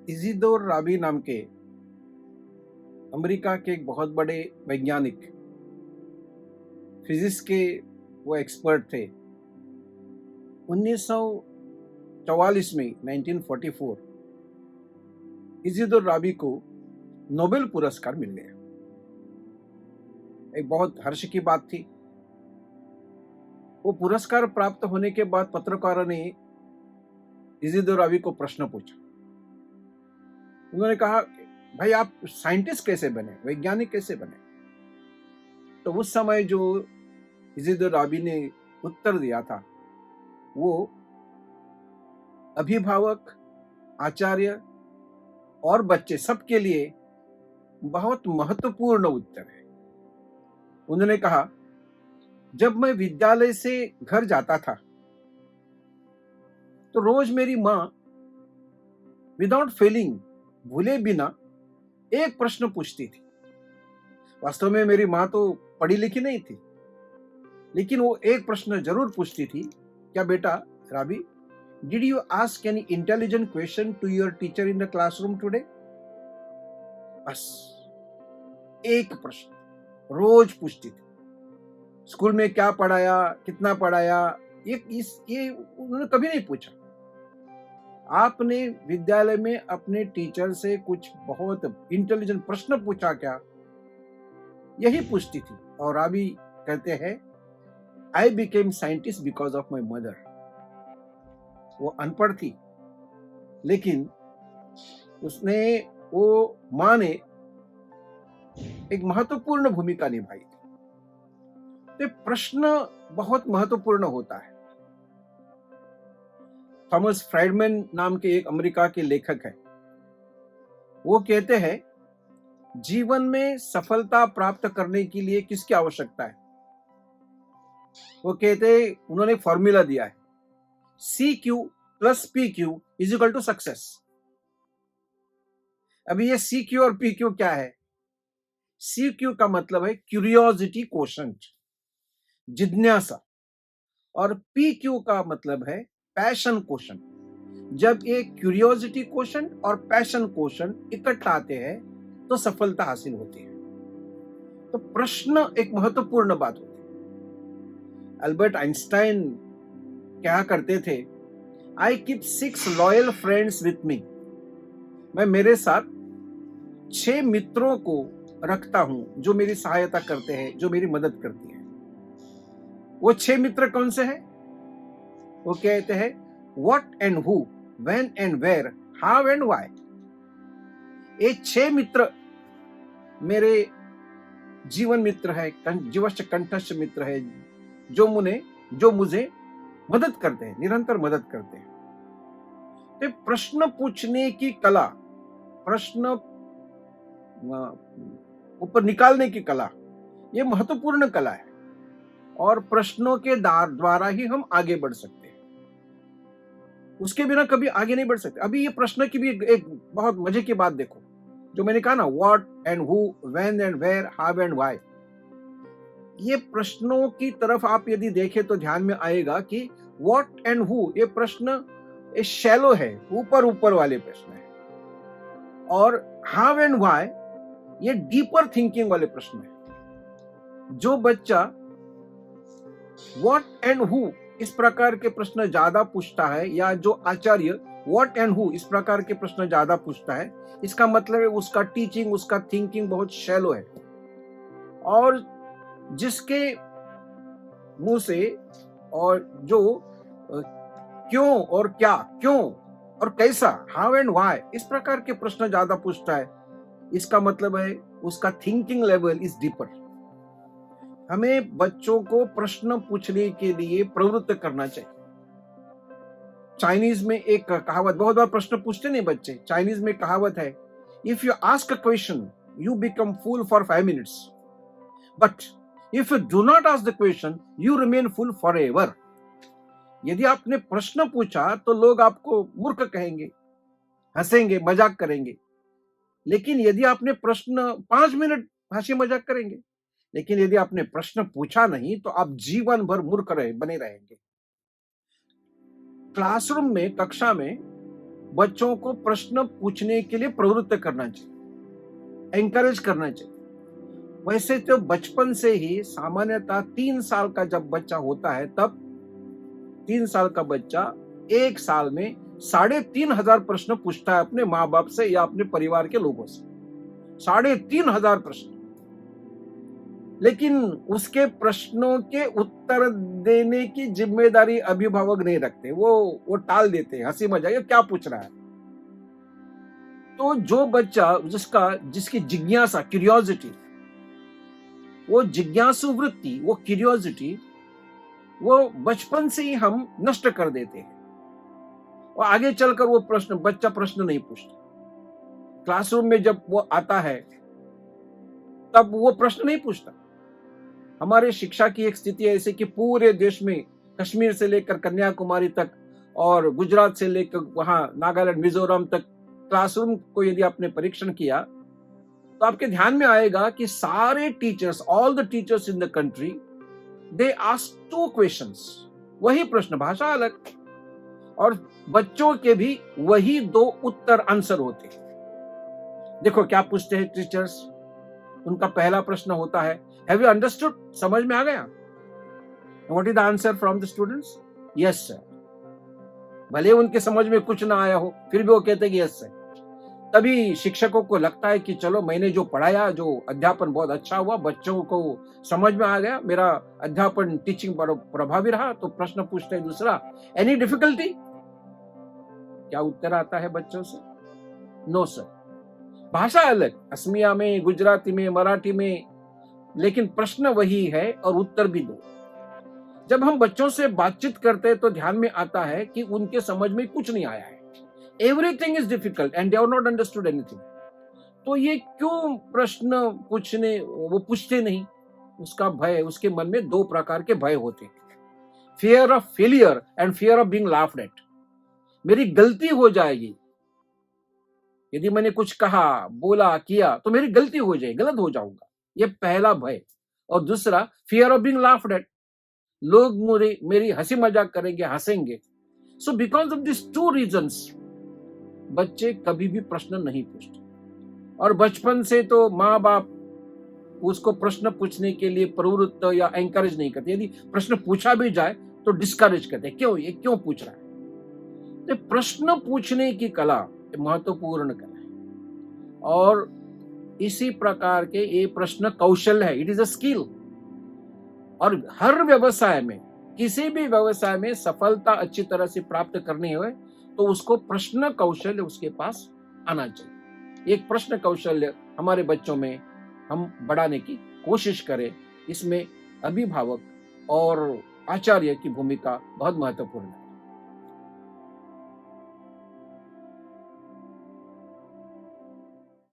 इजिदोर राबी नाम के अमेरिका के एक बहुत बड़े वैज्ञानिक, फिजिक्स के वो एक्सपर्ट थे। 1944 में 1944 इजिदोर राबी को नोबेल पुरस्कार मिल गया। एक बहुत हर्ष की बात थी। वो पुरस्कार प्राप्त होने के बाद पत्रकारों ने इजिदोर राबी को प्रश्न पूछा। उन्होंने कहा, भाई आप साइंटिस्ट कैसे बने, वैज्ञानिक कैसे बने? तो उस समय जो इजिदोर राबी ने उत्तर दिया था वो अभिभावक, आचार्य और बच्चे सबके लिए बहुत महत्वपूर्ण उत्तर है। उन्होंने कहा, जब मैं विद्यालय से घर जाता था तो रोज मेरी मां विदाउट फेलिंग, भूले बिना एक प्रश्न पूछती थी। वास्तव में मेरी मां तो पढ़ी लिखी नहीं थी, लेकिन वो एक प्रश्न जरूर पूछती थी, क्या बेटा Rabi, did you ask any intelligent question to your teacher in the classroom today? बस एक प्रश्न रोज पूछती थी। स्कूल में क्या पढ़ाया, कितना पढ़ाया, ये उन्होंने कभी नहीं पूछा। आपने विद्यालय में अपने टीचर से कुछ बहुत इंटेलिजेंट प्रश्न पूछा क्या? यही पूछती थी। और राबी कहते हैं, I became scientist because of my mother. वो अनपढ़ थी, लेकिन वो मां ने एक महत्वपूर्ण भूमिका निभाई थी। तो प्रश्न बहुत महत्वपूर्ण होता है। थॉमस फ्राइडमैन नाम के एक अमेरिका के लेखक हैं। वो कहते हैं, जीवन में सफलता प्राप्त करने के लिए किसकी आवश्यकता है? वो कहते हैं, उन्होंने फॉर्मूला दिया है, CQ + PQ = सक्सेस। अभी ये CQ और PQ क्या है? CQ का मतलब है क्यूरियोसिटी क्वोशंट, जिज्ञासा, और PQ का मतलब है पैशन क्वोशंट। जब ये क्यूरियोसिटी क्वोशंट और पैशन क्वोशंट इकट्ठा आते हैं तो सफलता हासिल होती है। तो प्रश्न एक महत्वपूर्ण बात होती है। अल्बर्ट आइंस्टाइन क्या करते थे, I keep 6 loyal friends with me. मैं मेरे साथ 6 मित्रों को रखता हूं जो मेरी सहायता करते हैं, जो मेरी मदद करती है। वो 6 मित्र कौन से हैं? वो कहते हैं, what and who, when and where, how and why. ये 6 मित्र मेरे जीवन मित्र है, जीवश्च कंठस्थ मित्र है, जो मुझे मदद करते हैं, निरंतर मदद करते हैं। तो प्रश्न पूछने की कला, प्रश्न ऊपर निकालने की कला, ये महत्वपूर्ण कला है। और प्रश्नों के द्वारा ही हम आगे बढ़ सकते हैं। उसके बिना कभी आगे नहीं बढ़ सकते। अभी ये प्रश्न की भी एक बहुत मजे की बात देखो, जो मैंने कहा ना, what and who, when and where, how and why. ये प्रश्नों की तरफ आप यदि देखें तो ध्यान में आएगा कि व्हाट एंड हु, ये प्रश्न शैलो है, ऊपर वाले प्रश्न है, और हाउ एंड व्हाई ये डीपर थिंकिंग वाले प्रश्न है। जो बच्चा व्हाट एंड हु इस प्रकार के प्रश्न ज्यादा पूछता है, या जो आचार्य व्हाट एंड हु इस प्रकार के प्रश्न ज्यादा पूछता है, इसका मतलब है उसका टीचिंग, उसका थिंकिंग बहुत शैलो है। और जिसके मुंह से और जो क्यों और क्या, क्यों और कैसा, हाउ एंड व्हाई इस प्रकार के प्रश्न ज्यादा पूछता है, इसका मतलब है उसका थिंकिंग लेवल इज डीपर। हमें बच्चों को प्रश्न पूछने के लिए प्रवृत्त करना चाहिए। चाइनीज में एक कहावत, बहुत बार प्रश्न पूछते नहीं बच्चे, चाइनीज में कहावत है, if you ask a question you become fool for 5 minutes, but if you do not ask the question you remain fool forever. यदि आपने प्रश्न पूछा तो लोग आपको मूर्ख कहेंगे, हंसेंगे, मजाक करेंगे। लेकिन यदि आपने प्रश्न 5 मिनट हंसी मजाक करेंगे, लेकिन यदि आपने प्रश्न पूछा नहीं तो आप जीवन भर मूर्ख बने रहेंगे। क्लासरूम में, कक्षा में बच्चों को प्रश्न पूछने के लिए प्रवृत्त करना चाहिए, एनकरेज करना चाहिए। वैसे तो बचपन से ही सामान्यतः 3 साल का जब बच्चा होता है, तब 3 साल का बच्चा 1 साल में 3,500 प्रश्न पूछता है अपने माँ बाप से या अपने परिवार के लोगों से। 3,500 प्रश्न। लेकिन उसके प्रश्नों के उत्तर देने की जिम्मेदारी अभिभावक नहीं रखते, वो टाल देते हैं, हंसी मजाक, ये क्या पूछ रहा है। तो जो बच्चा जिसकी जिज्ञासा, क्यूरियोसिटी, वो जिज्ञासु वृत्ति, वो क्यूरियोसिटी, वो बचपन से ही हम नष्ट कर देते हैं और आगे चलकर वो बच्चा प्रश्न नहीं पूछता। क्लासरूम में जब वो आता है तब वो प्रश्न नहीं पूछता। हमारे शिक्षा की एक स्थिति ऐसी कि पूरे देश में कश्मीर से लेकर कन्याकुमारी तक और गुजरात से लेकर वहां नागालैंड, मिजोरम तक क्लासरूम को यदि आपने परीक्षण किया तो आपके ध्यान में आएगा कि सारे teachers, all the teachers in the country, they ask 2 questions, वही प्रश्न, भाषा अलग, और बच्चों के भी वही 2 उत्तर आंसर होते हैं। देखो क्या पूछते हैं टीचर्स। उनका पहला प्रश्न होता है, हैव यू अंडरस्टूड, समझ में आ गया? What is the answer from the students? Yes sir. भले उनके समझ में कुछ ना आया हो, फिर भी वो कहते हैं कि यस सर। तभी शिक्षकों को लगता है कि चलो मैंने जो पढ़ाया, जो अध्यापन बहुत अच्छा हुआ, बच्चों को समझ में आ गया, मेरा अध्यापन, टीचिंग प्रभावी रहा। तो प्रश्न पूछते हैं दूसरा, एनी डिफिकल्टी? क्या उत्तर आता है बच्चों से? No sir. भाषा अलग, असमिया में, गुजराती में, मराठी में, लेकिन प्रश्न वही है और उत्तर भी 2। जब हम बच्चों से बातचीत करते हैं तो ध्यान में आता है कि उनके समझ में कुछ नहीं आया है, everything is difficult and they have not understood anything. तो ये क्यों प्रश्न वो पूछते नहीं? उसका भय, उसके मन में 2 प्रकार के भय होते हैं, fear of failure and fear of being laughed eight. मेरी गलती हो जाएगी, यदि मैंने कुछ कहा, बोला, किया तो मेरी गलती हो जाएगी, गलत हो जाऊंगा, ये पहला भय। और दूसरा, fear of being laughed at, लोग मेरी हंसी मजाक करेंगे, हंसेंगे। So because of this 2 reasons बच्चे कभी भी प्रश्न नहीं पूछते। और बचपन से तो माँ बाप उसको प्रश्न पूछने के लिए प्रवृत्त या एंकरेज नहीं करते। यदि प्रश्न पूछा भी जाए तो डिस्करेज करते, ये क्यों पूछ रहा है? तो प्रश्न पूछने की कला महत्वपूर्ण कला है और इसी प्रकार के ये प्रश्न कौशल है, इट इज अ स्किल। और हर व्यवसाय में, किसी भी व्यवसाय में सफलता अच्छी तरह से प्राप्त करनी हो तो उसको प्रश्न कौशल उसके पास आना चाहिए। एक प्रश्न कौशल्य हमारे बच्चों में हम बढ़ाने की कोशिश करें। इसमें अभिभावक और आचार्य की भूमिका बहुत महत्वपूर्ण है।